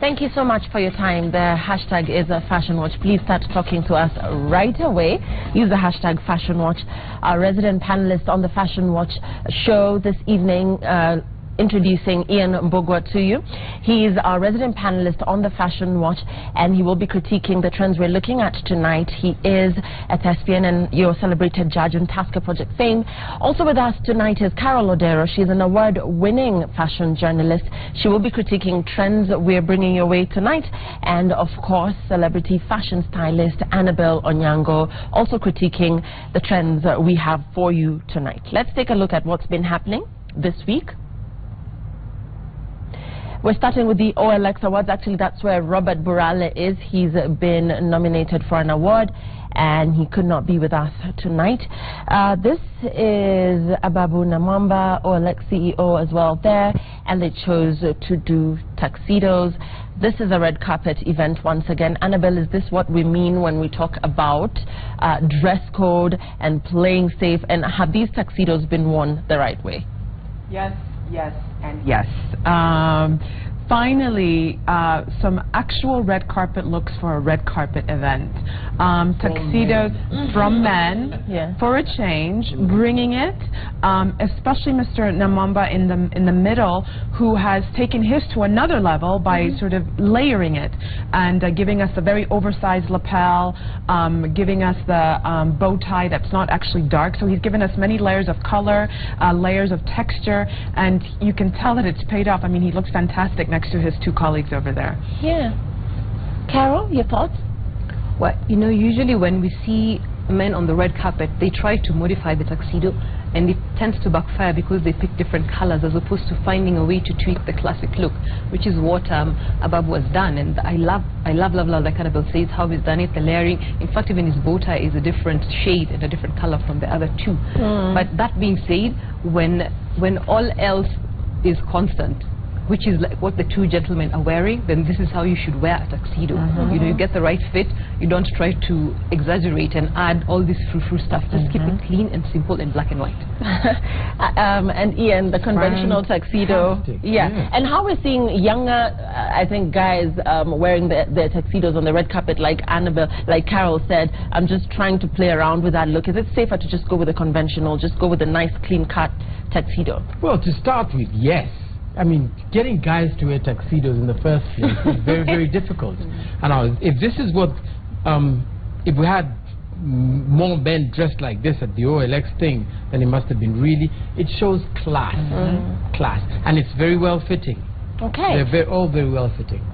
Thank you so much for your time. The hashtag is Fashion Watch. Please start talking to us right away. Use the hashtag Fashion Watch. Our resident panelist on the Fashion Watch show this evening, introducing Ian Mbogwa to you. He's our resident panelist on the Fashion Watch, and he will be critiquing the trends we're looking at tonight. He is a thespian and your celebrated judge on Tasker Project fame. Also with us tonight is Carol Odero. She's an award-winning fashion journalist. She will be critiquing trends we're bringing your way tonight. And of course, celebrity fashion stylist Annabelle Onyango, also critiquing the trends we have for you tonight. Let's take a look at what's been happening this week. We're starting with the OLX Awards. Actually, that's where Robert Burale is. He's been nominated for an award, and he could not be with us tonight. This is Ababu Namwamba, OLX CEO as well there, and they chose to do tuxedos. This is a red carpet event once again. Annabelle, is this what we mean when we talk about dress code and playing safe? And have these tuxedos been worn the right way? Yes, yes, and yes. Finally, some actual red carpet looks for a red carpet event. Tuxedos from men, for a change, bringing it, especially Mr. Namwamba in the middle, who has taken his to another level by sort of layering it and giving us a very oversized lapel, giving us the bow tie that's not actually dark. So he's given us many layers of color, layers of texture, and you can tell that it's paid off. I mean, he looks fantastic next to his two colleagues over there. Yeah. Carol, your thoughts? Well, you know, usually when we see men on the red carpet, they try to modify the tuxedo, and it tends to backfire because they pick different colors as opposed to finding a way to tweak the classic look, which is what Ababu has done. And I love, like Annabelle says, how he's done it, the layering. In fact, even his bow tie is a different shade and a different color from the other two. But that being said, when all else is constant, which is like what the two gentlemen are wearing, then this is how you should wear a tuxedo. You know, you get the right fit. You don't try to exaggerate and add all this frou-frou stuff. Just keep it clean and simple and black and white. And Ian, the conventional tuxedo. And how we're seeing younger, I think, guys wearing their tuxedos on the red carpet, like Annabelle, like Carol said, I'm just trying to play around with that look. Is it safer to just go with a conventional, just go with a nice clean-cut tuxedo? Well, to start with, yes. I mean, getting guys to wear tuxedos in the first place is very, very difficult. And if this is what, if we had more men dressed like this at the OLX thing, then it must have been really, it shows class, class. And it's very well fitting. Okay. They're all very well fitting.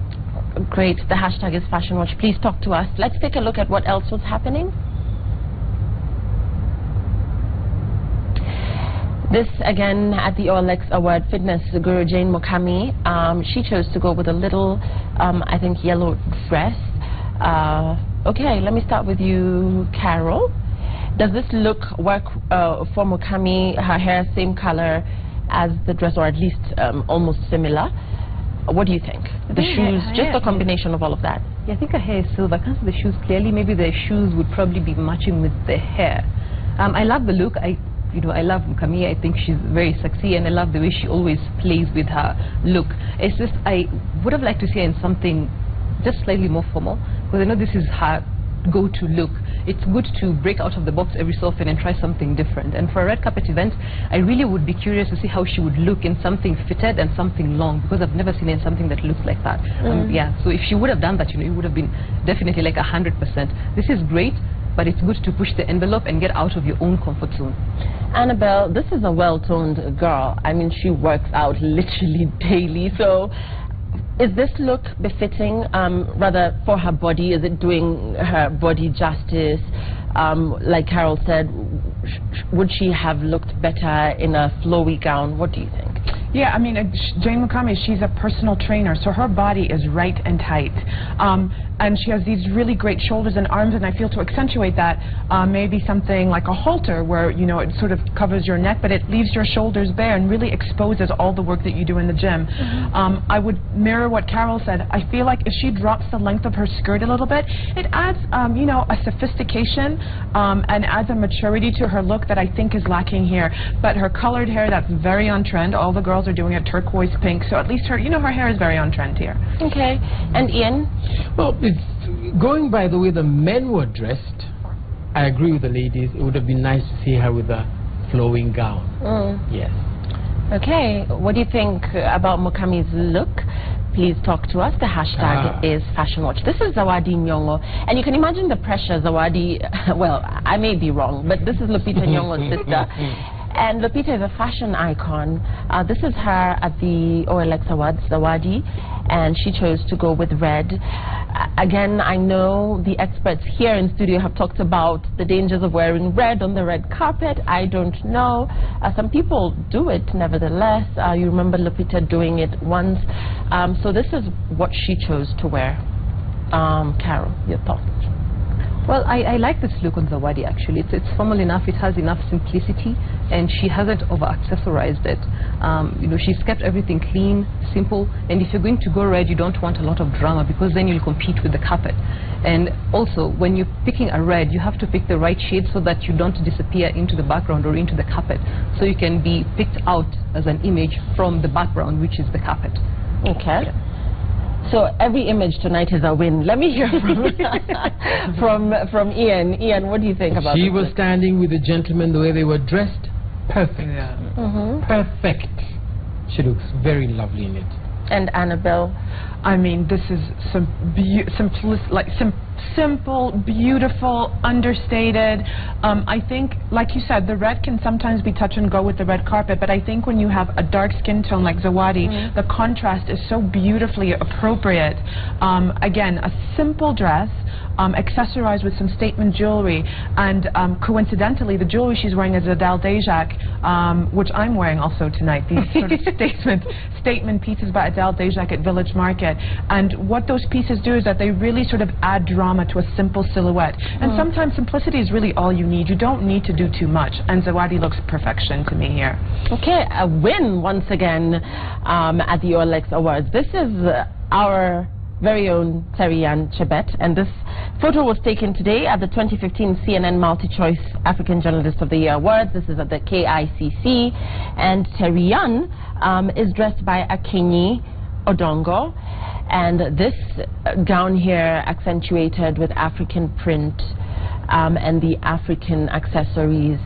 Great. The hashtag is Fashion Watch. Please talk to us. Let's take a look at what else was happening. This, again, at the OLX Award, fitness guru Jane Mokami, she chose to go with a little, I think, yellow dress. Okay, let me start with you, Carol. Does this look work for Mokami? Her hair, same color as the dress, or at least almost similar. What do you think? The shoes, just a combination of all of that. Yeah, I think her hair is silver. I can't see the shoes clearly. Maybe the shoes would probably be matching with the hair. I love the look. You know, I love Mokami. I think she's very sexy, and I love the way she always plays with her look. It's just, I would have liked to see her in something just slightly more formal, because I know this is her go-to look. It's good to break out of the box every so often and try something different. And for a red carpet event, I really would be curious to see how she would look in something fitted and something long, because I've never seen her in something that looks like that. Yeah, so if she would have done that, you know, it would have been definitely like 100%. This is great, but it's good to push the envelope and get out of your own comfort zone. Annabelle, this is a well-toned girl. I mean, she works out literally daily. So is this look befitting, rather, for her body? Is it doing her body justice? Like Carol said, would she have looked better in a flowy gown? What do you think? Yeah, I mean, Jane Mokami, she's a personal trainer, so her body is right and tight. and she has these really great shoulders and arms, and I feel to accentuate that, maybe something like a halter where, you know, it sort of covers your neck, but it leaves your shoulders bare and really exposes all the work that you do in the gym. I would mirror what Carol said. I feel like if she drops the length of her skirt a little bit, it adds, you know, a sophistication and adds a maturity to her look that I think is lacking here. But her colored hair, that's very on trend. All the girls are doing it turquoise pink, so at least her, you know, her hair is very on trend here. Okay. And Ian? Well, it's going by the way the men were dressed. I agree with the ladies. It would have been nice to see her with a flowing gown. Yes. Okay. What do you think about Mukami's look? Please talk to us. The hashtag is Fashion Watch. This is Zawadi Nyong'o. And you can imagine the pressure Zawadi, well, I may be wrong, but this is Lupita Nyong'o's sister. And Lupita is a fashion icon. This is her at the OLX Awards, Zawadi, and she chose to go with red. Again, I know the experts here in studio have talked about the dangers of wearing red on the red carpet. I don't know. Some people do it nevertheless. You remember Lupita doing it once. So this is what she chose to wear. Carol, your thoughts? Well, I like this look on Zawadi actually. It's formal enough, it has enough simplicity, and she hasn't over-accessorized it. You know, she's kept everything clean, simple, and if you're going to go red, you don't want a lot of drama because then you'll compete with the carpet. And also, when you're picking a red, you have to pick the right shade so that you don't disappear into the background or into the carpet. So you can be picked out as an image from the background, which is the carpet. Okay. Yeah. So every image tonight is a win. Let me hear from Ian. Ian, what do you think about this? She was standing with the gentlemen the way they were dressed. Perfect. Yeah. Perfect. She looks very lovely in it. And Annabelle? I mean, this is some simple, beautiful, understated. I think, like you said, the red can sometimes be touch and go with the red carpet, but I think when you have a dark skin tone like Zawadi, the contrast is so beautifully appropriate. Again, a simple dress, accessorized with some statement jewelry, and coincidentally, the jewelry she's wearing is a Dal-Dejac, which I'm wearing also tonight. These sort of statement pieces by Adele Dejac at Village Market. And what those pieces do is that they really sort of add drama to a simple silhouette. And sometimes simplicity is really all you need. You don't need to do too much. And Zawadi looks perfection to me here. Okay, a win once again at the OLX Awards. This is our very own Terry-Ann Chebet, and this photo was taken today at the 2015 CNN Multi-Choice African Journalist of the Year Awards. This is at the KICC, and Terry-Ann is dressed by Akinyi Odongo, and this gown here accentuated with African print and the African accessories.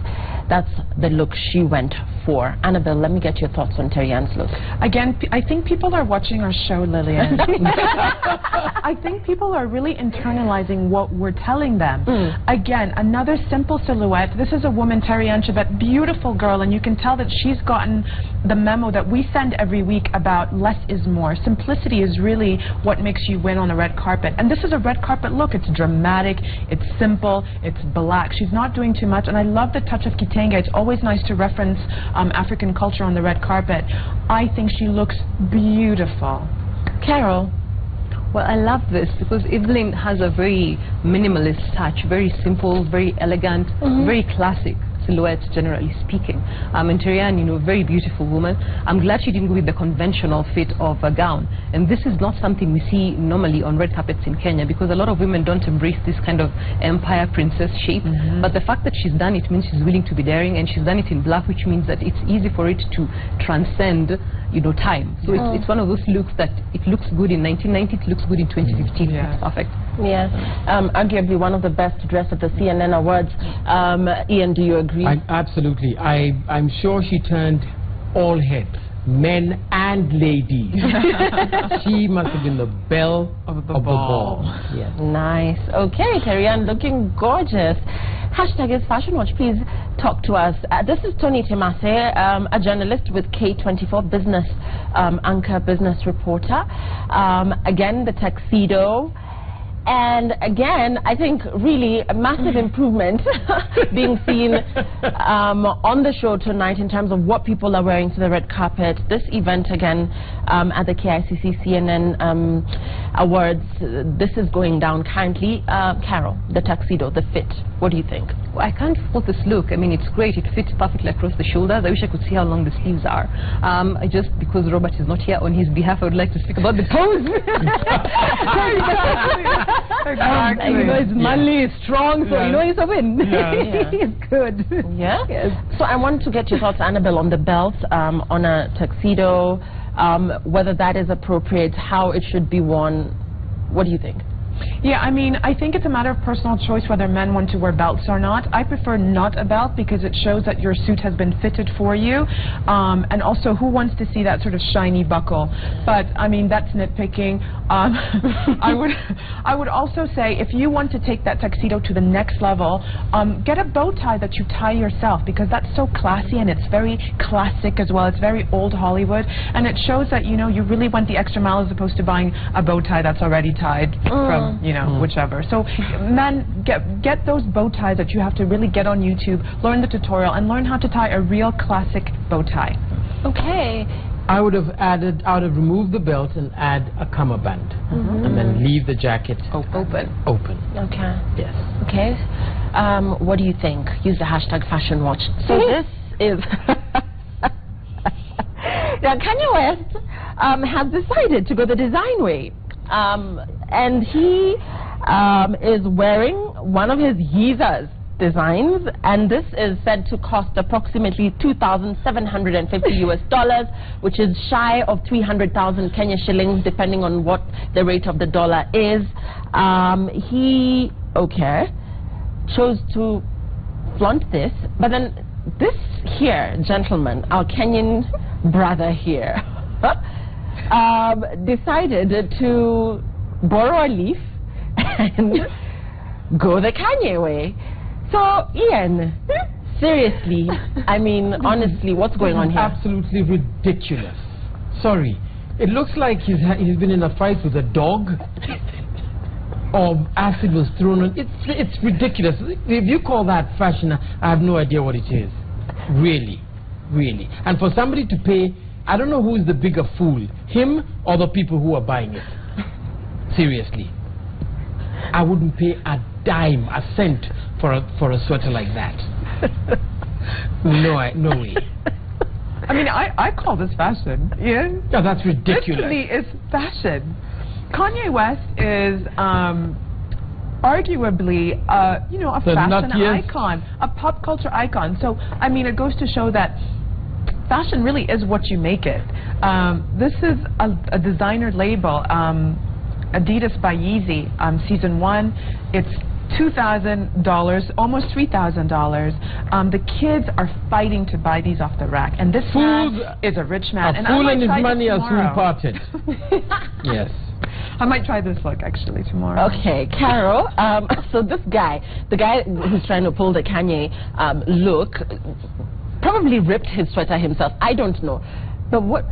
That's the look she went for. Annabelle, let me get your thoughts on Terry-Ann's look. Again, I think people are watching our show, Lillian. I think people are really internalizing what we're telling them. Again, another simple silhouette. This is a woman, Terry-Ann Chebet, beautiful girl, and you can tell that she's gotten the memo that we send every week about less is more. Simplicity is really what makes you win on a red carpet. And this is a red carpet look. It's dramatic, it's simple, it's black. She's not doing too much, and I love the touch of kitenge. It's always nice to reference African culture on the red carpet. I think she looks beautiful. Carol? Well, I love this because Evelyn has a very minimalist touch, very simple, very elegant, very classic silhouette, generally speaking. And Terry-Ann, you know, very beautiful woman. I'm glad she didn't go with the conventional fit of a gown. And this is not something we see normally on red carpets in Kenya, because a lot of women don't embrace this kind of empire princess shape. But the fact that she's done it means she's willing to be daring, and she's done it in black, which means that it's easy for it to transcend, you know, time. So it's one of those looks that it looks good in 1990, it looks good in 2015. It's perfect. Yeah, arguably one of the best dressed at the CNN Awards. Ian, do you agree? Absolutely. I'm sure she turned all heads, men and ladies. She must have been the belle of the ball. Yes. Nice. Okay, Terry-Ann, looking gorgeous. Hashtag is Fashion Watch. Please talk to us. This is Tony Tamasi, a journalist with K24 business anchor, business reporter. Again, the tuxedo And again, I think really a massive improvement being seen on the show tonight in terms of what people are wearing to the red carpet. This event again at the KICC CNN Awards, this is going down currently. Carol, the tuxedo, the fit, what do you think? Well, I can't fault this look. I mean, it's great. It fits perfectly across the shoulders. I wish I could see how long the sleeves are. Because Robert is not here, on his behalf, I would like to speak about the pose. Exactly. You know, it's manly, it's strong, so you know it's a win. Yeah. It's good. Yeah? Yes. So I want to get your thoughts, Annabelle, on the belt, on a tuxedo, whether that is appropriate, how it should be worn. What do you think? Yeah, I mean, I think it's a matter of personal choice whether men want to wear belts or not. I prefer not a belt because it shows that your suit has been fitted for you. And also, who wants to see that sort of shiny buckle? But, I mean, that's nitpicking. I would also say, if you want to take that tuxedo to the next level, get a bow tie that you tie yourself, because that's so classy and it's very classic as well. It's very old Hollywood. And it shows that, you know, you really went the extra mile as opposed to buying a bow tie that's already tied from, you know, whichever. So men, get those bow ties that you have to really get on YouTube, learn the tutorial, and learn how to tie a real classic bow tie. Okay. I would have removed the belt and add a cummerbund, and then leave the jacket open. Okay. Yes. Okay. What do you think? Use the hashtag #FashionWatch. So this is now Kanye West has decided to go the design way. And he is wearing one of his Yeezys designs, and this is said to cost approximately $2,750 US, which is shy of 300,000 Kenya shillings, depending on what the rate of the dollar is. He chose to flaunt this, but then this here, gentleman, our Kenyan brother here, decided to borrow a leaf and go the Kanye way. So, Ian, seriously, I mean, honestly, what's going on here? Absolutely ridiculous. Sorry. It looks like he's been in a fight with a dog, or acid was thrown on. It's ridiculous. If you call that fashion, I have no idea what it is. Really. Really. And for somebody to pay, I don't know who is the bigger fool, him or the people who are buying it. Seriously. I wouldn't pay a dime, a cent for a sweater like that. No way. I mean, I call this fashion. Yeah? Yeah, that's ridiculous. This to me is fashion. Kanye West is arguably, you know, a fashion icon, a pop culture icon. So, I mean, it goes to show that fashion really is what you make it. This is a designer label, Adidas by Yeezy, season 1. It's $2,000, almost $3,000. The kids are fighting to buy these off the rack, and this man is a rich man. A fool and his money are soon parted. Yes. I might try this look actually tomorrow. Okay, Carol. So this guy, the guy who's trying to pull the Kanye look, probably ripped his sweater himself. I don't know, but what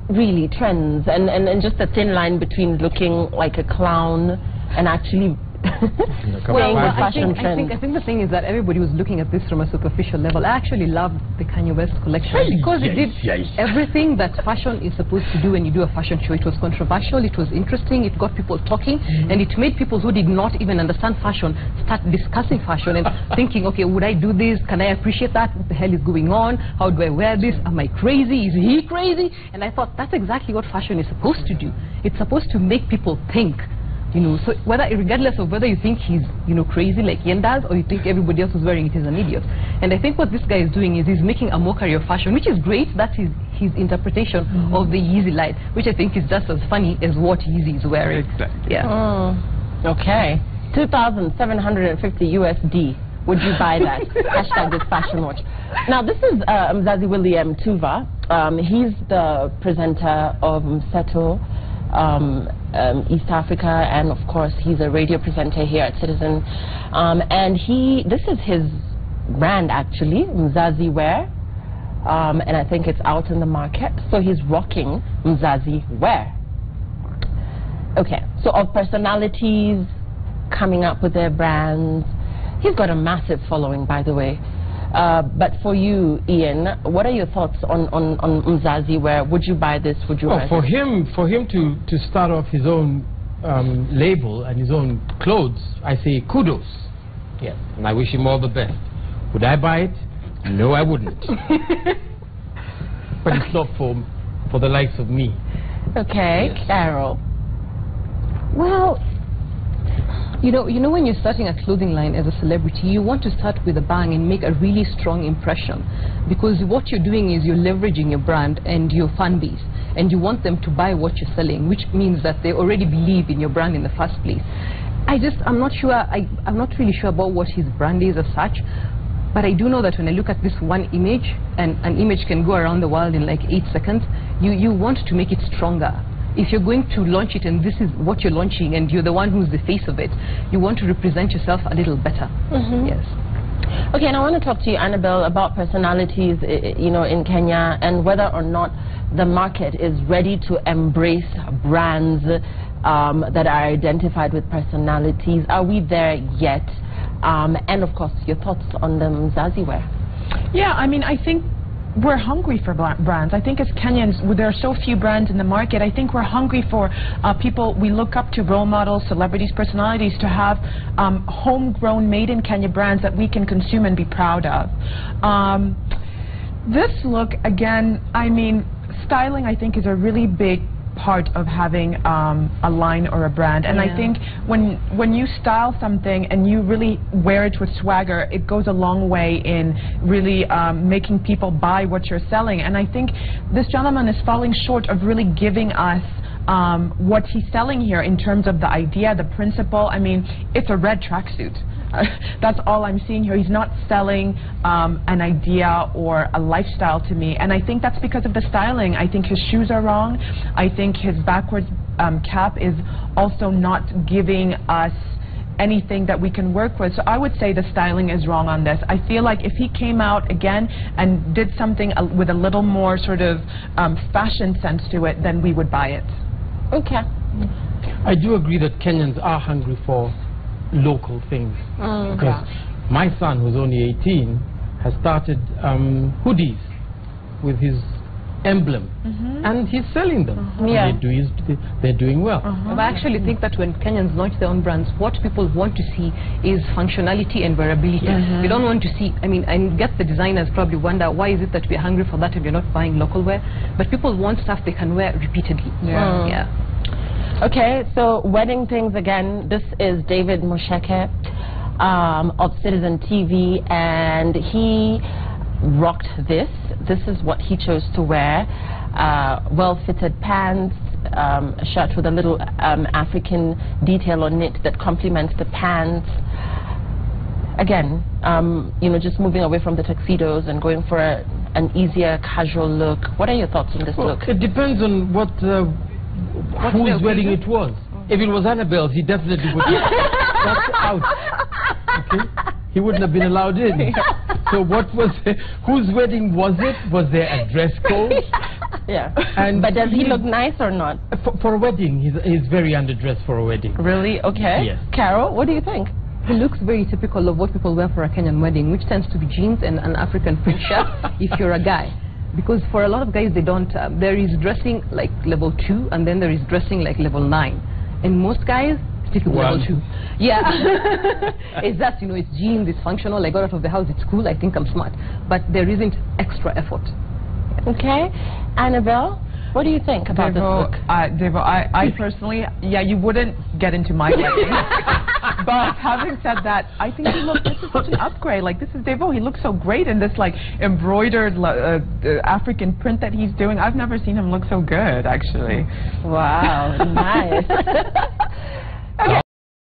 really trends and just a thin line between looking like a clown and actually. Well, I think the thing is that everybody was looking at this from a superficial level. I actually love the Kanye West collection because it did everything that fashion is supposed to do when you do a fashion show. It was controversial, it was interesting, it got people talking, and it made people who did not even understand fashion start discussing fashion and thinking, okay, would I do this? Can I appreciate that? What the hell is going on? How do I wear this? Am I crazy? Is he crazy? And I thought that's exactly what fashion is supposed to do. It's supposed to make people think. You know, so regardless of whether you think he's, you know, crazy like Ian does, or you think everybody else who's wearing it is an idiot. And I think what this guy is doing is he's making a mockery of fashion, which is great. That's his interpretation of the Yeezy line, which I think is just as funny as what Yeezy is wearing. Exactly. Yeah. Okay. $2,750 USD. Would you buy that? Hashtag this fashion watch. Now this is Mzazi William Tuva. He's the presenter of Mseto. East Africa, and of course he's a radio presenter here at Citizen, and this is his brand actually, Mzazi Wear, and I think it's out in the market, so he's rocking Mzazi Wear. Okay, so of personalities coming up with their brands. He's got a massive following, by the way. But for you, Ian, what are your thoughts on Mzazi wear? Would you buy this? Would you buy for this? for him to start off his own label and his own clothes, I say kudos. Yes, and I wish him all the best. Would I buy it? No, I wouldn't. But it's not for the likes of me. Okay, yes. Carol. Well, you know when you're starting a clothing line as a celebrity, you want to start with a bang and make a really strong impression, because what you're doing is you're leveraging your brand and your fan base, and you want them to buy what you're selling, which means that they already believe in your brand in the first place. I'm not sure, I'm not really sure about what his brand is as such, but I do know that when I look at this one image, and an image can go around the world in like 8 seconds, you want to make it stronger. If you're going to launch it and this is what you're launching and you're the one who's the face of it, you want to represent yourself a little better. Yes. Okay, and I want to talk to you, Annabelle, about personalities, in Kenya, and whether or not the market is ready to embrace brands that are identified with personalities. Are we there yet? And of course, your thoughts on the Mzazi wear. Yeah, I mean, I think we're hungry for brands. I think as Kenyans, there are so few brands in the market. I think we're hungry for people we look up to, role models, celebrities, personalities, to have homegrown, made in Kenya brands that we can consume and be proud of. This look, again, I mean, styling, I think, is a really big part of having a line or a brand, and I think when you style something and you really wear it with swagger, it goes a long way in really making people buy what you're selling. And I think this gentleman is falling short of really giving us what he's selling here in terms of the idea, the principle. I mean, it's a red tracksuit. That's all I'm seeing here. He's not selling an idea or a lifestyle to me, and I think that's because of the styling. I think his shoes are wrong. I think his backwards cap is also not giving us anything that we can work with. So I would say the styling is wrong on this. I feel like if he came out again and did something with a little more sort of fashion sense to it, then we would buy it. Okay. I do agree that Kenyans are hungry for local things, because my son, who's only 18, has started hoodies with his emblem, and he's selling them. Yeah. They're doing well. But I actually think that when Kenyans launch their own brands, what people want to see is functionality and wearability. They don't want to see, I mean, I get the designers probably wonder, why is it that we're hungry for that and we're not buying local wear? But people want stuff they can wear repeatedly. Yeah. Okay, so wedding things again. This is David Mosheke of Citizen TV, and he rocked this. This is what he chose to wear. Well-fitted pants, a shirt with a little African detail on it that complements the pants. Again, just moving away from the tuxedos and going for an easier casual look. What are your thoughts on this look? It depends on what whose wedding it was. If it was Annabelle's, he definitely would that's out. Okay? He wouldn't have been allowed in. So what was whose wedding was it? Was there a dress code? Yeah. But does he look nice or not? For a wedding, he's very underdressed for a wedding. Really? Okay. Yes. Carol, what do you think? He looks very typical of what people wear for a Kenyan wedding, which tends to be jeans and an African print shirt if you're a guy. Because for a lot of guys, they don't, there is dressing like level 2, and then there is dressing like level 9. And most guys stick with level 2. Yeah. It's that, it's jeans, it's functional, I got out of the house, it's cool, I think I'm smart. But there isn't extra effort. Okay. Annabelle, what do you think about this look? Devo, I personally, you wouldn't get into my wedding. But having said that, I think this is such an upgrade. Like, this is Devo, he looks so great in this, like, embroidered African print that he's doing. I've never seen him look so good, actually. Wow, nice.